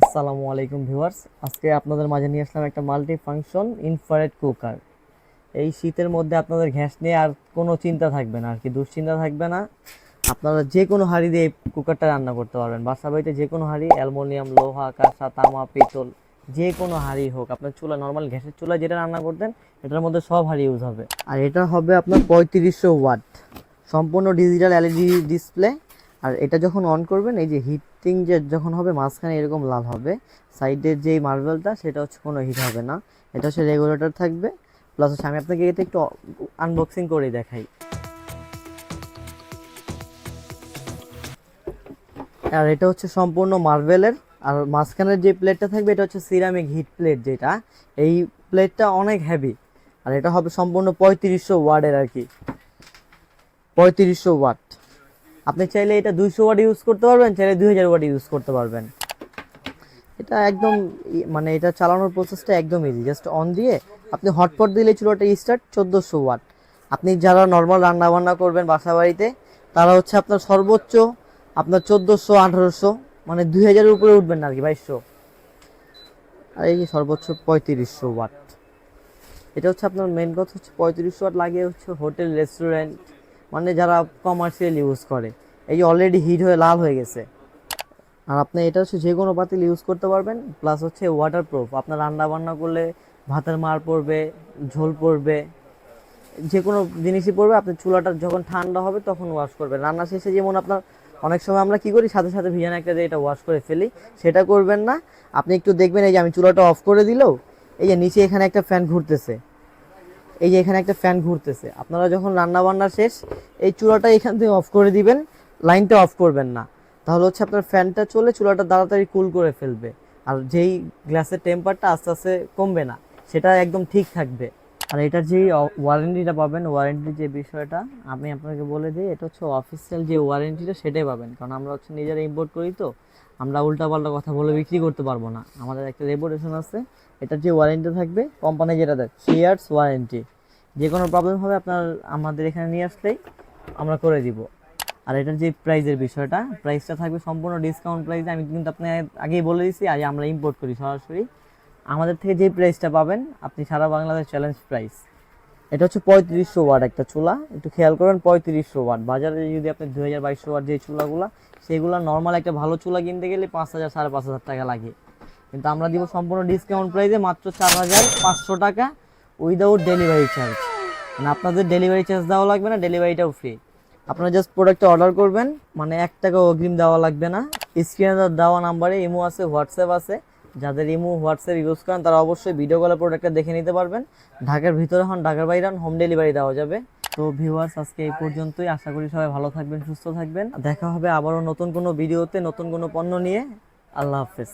আসসালামু আলাইকুম ভিউয়ার্স, আজকে আপনাদের মাঝে নিয়ে আসলাম একটা মাল্টি ফাংশন ইনফ্রারেড কুকার। এই শীতের মধ্যে আপনাদের গ্যাস নিয়ে আর কোনো চিন্তা থাকবে না, আর কি দুশ্চিন্তা থাকবে না। আপনারা যে কোনো হাঁড়ি দিয়ে এই কুকারটা রান্না করতে পারবেন। বাসা বাড়িতে যে কোনো হাঁড়ি, অ্যালুমিনিয়াম, লোহা, কাঁসা, তামা, পিতল, যে কোনো হাঁড়ি হোক, আপনার চুলা নর্মাল গ্যাসের চুলায় যেটা রান্না করতেন এটার মধ্যে সব হাঁড়ি ইউজ হবে। আর এটা হবে আপনার 3500 ওয়াট, সম্পূর্ণ ডিজিটাল এলইডি ডিসপ্লে। আর এটা যখন অন করবেন, এই যে হিটিং যে যখন হবে মাঝখানে এরকম লাল হবে, সাইডের যে মার্বেলটা সেটা হচ্ছে কোনো হিট হবে না। এটা হচ্ছে রেগুলেটর থাকবে, প্লাস হচ্ছে আমি আপনাকে এটা একটু আনবক্সিং করে দেখাই। আর এটা হচ্ছে সম্পূর্ণ মার্বেলের। আর মাঝখানের যে প্লেটটা থাকবে এটা হচ্ছে সিরামিক হিট প্লেট, যেটা এই প্লেটটা অনেক হেভি। আর এটা হবে সম্পূর্ণ 3500 ওয়াটের আর কি, 3500 ওয়াট। আপনি চাইলে এটা 200 ওয়াট ইউজ করতে পারবেন, চাইলে 2000 ওয়াট ইউজ করতে পারবেন। এটা একদম মানে এটা চালানোর প্রসেসটা একদম ইজি। জাস্ট অন দিয়ে আপনি হটপট দিলে চুলাটা স্টার্ট। 1400 ওয়াট। আপনি যারা নর্মাল রান্না বান্না করবেন বাসা বাড়িতে, তারা হচ্ছে আপনার সর্বোচ্চ আপনার 1400, 1800, মানে 2000-এর উপরে উঠবেন না আর কি, 2200। আর এই যে সর্বোচ্চ 3500 ওয়াট। এটা হচ্ছে আপনার মেন কথা হচ্ছে 3500 ওয়াট লাগিয়ে হচ্ছে হোটেল, রেস্টুরেন্ট, মানে যারা কমার্শিয়াল ইউজ করে। এই যে অলরেডি হিট হয়ে লাল হয়ে গেছে। আর আপনি এটা হচ্ছে যে কোনো পাতিল ইউজ করতে পারবেন, প্লাস হচ্ছে ওয়াটারপ্রুফ। আপনার রান্না বান্না করলে ভাতের মার পড়বে, ঝোল পড়বে, যে কোনো জিনিসই পড়বে। আপনি চুলাটা যখন ঠান্ডা হবে তখন ওয়াশ করবেন। রান্না শেষে যেমন আপনার অনেক সময় আমরা কি করি, সাথে সাথে ভিজানো একটা দিয়ে এটা ওয়াশ করে ফেলি, সেটা করবেন না। আপনি একটু দেখবেন, এই যে আমি চুলাটা অফ করে দিলেও এই যে নিচে এখানে একটা ফ্যান ঘুরতেছে, এই যে এখানে একটা ফ্যান ঘুরতেছে। আপনারা যখন রান্না বান্না শেষ এই চুলাটা এখান থেকে অফ করে দিবেন, লাইনটা অফ করবেন না। তাহলে হচ্ছে আপনার ফ্যানটা চলে চুলাটা তাড়াতাড়ি কুল করে ফেলবে। আর যেই গ্লাসের টেম্পারটা আস্তে আস্তে কমবে না, সেটা একদম ঠিক থাকবে। আর এটার যে ওয়ারেন্টিটা পাবেন, ওয়ারেন্টির যে বিষয়টা আমি আপনাকে বলে দিই, এটা হচ্ছে অফিসিয়াল যে ওয়ারেন্টিটা সেটাই পাবেন। কারণ আমরা হচ্ছে নিজেরা ইম্পোর্ট করি, তো আমরা উল্টাপাল্টা কথা বলে বিক্রি করতে পারবো না, আমাদের একটা রেপুটেশন আছে। এটার যে ওয়ারেন্টি থাকবে, কোম্পানি যেটা দেয় 3 ইয়ার্স ওয়ারেন্টি। যে কোনো প্রবলেম হবে আপনার আমাদের এখানে নিয়ে আসলেই আমরা করে দিব। আর এটার যে প্রাইসের বিষয়টা, প্রাইসটা থাকবে সম্পূর্ণ ডিসকাউন্ট প্রাইসে। আমি কিন্তু আপনাকে আগেই বলে দিয়েছি, আজ আমরা ইম্পোর্ট করি সরাসরি। আমাদের থেকে যে প্রাইসটা পাবেন আপনি সারা বাংলাদেশ চ্যালেঞ্জ প্রাইস। এটা হচ্ছে 3500 ওয়াট একটা চুলা, একটু খেয়াল করবেন। 3500 ওয়াট বাজারে যদি আপনি 2200 ওয়াট যে চুলাগুলা, সেগুলো নর্মাল একটা ভালো চুলা কিনতে গেলে 5000, 5500 টাকা লাগে। কিন্তু আমরা দিব সম্পূর্ণ ডিসকাউন্ট প্রাইসে মাত্র 4500 টাকা, উইদাউট ডেলিভারি চার্জ। মানে আপনাদের ডেলিভারি চার্জ দেওয়া লাগবে না, ডেলিভারিটাও ফ্রি। আপনারা জাস্ট প্রোডাক্টটা অর্ডার করবেন, মানে 1 টাকা অগ্রিম দেওয়া লাগবে না। স্ক্রিনে দেওয়া নাম্বারে ইমো আছে, হোয়াটসঅ্যাপ আছে। যাদের ইমো হোয়াটসঅ্যাপ ইউজ করেন তারা অবশ্যই ভিডিও কলে প্রোডাক্টটা দেখে নিতে পারবেন। ঢাকার ভিতরে হন, ঢাকার বাইরে হন, হোম ডেলিভারি দেওয়া যাবে। তো ভিউয়ার্স, আজকে এই পর্যন্তই। আশা করি সবাই ভালো থাকবেন, সুস্থ থাকবেন। দেখা হবে আবারও নতুন কোনো ভিডিওতে, নতুন কোনো পণ্য নিয়ে। আল্লাহ হাফেজ।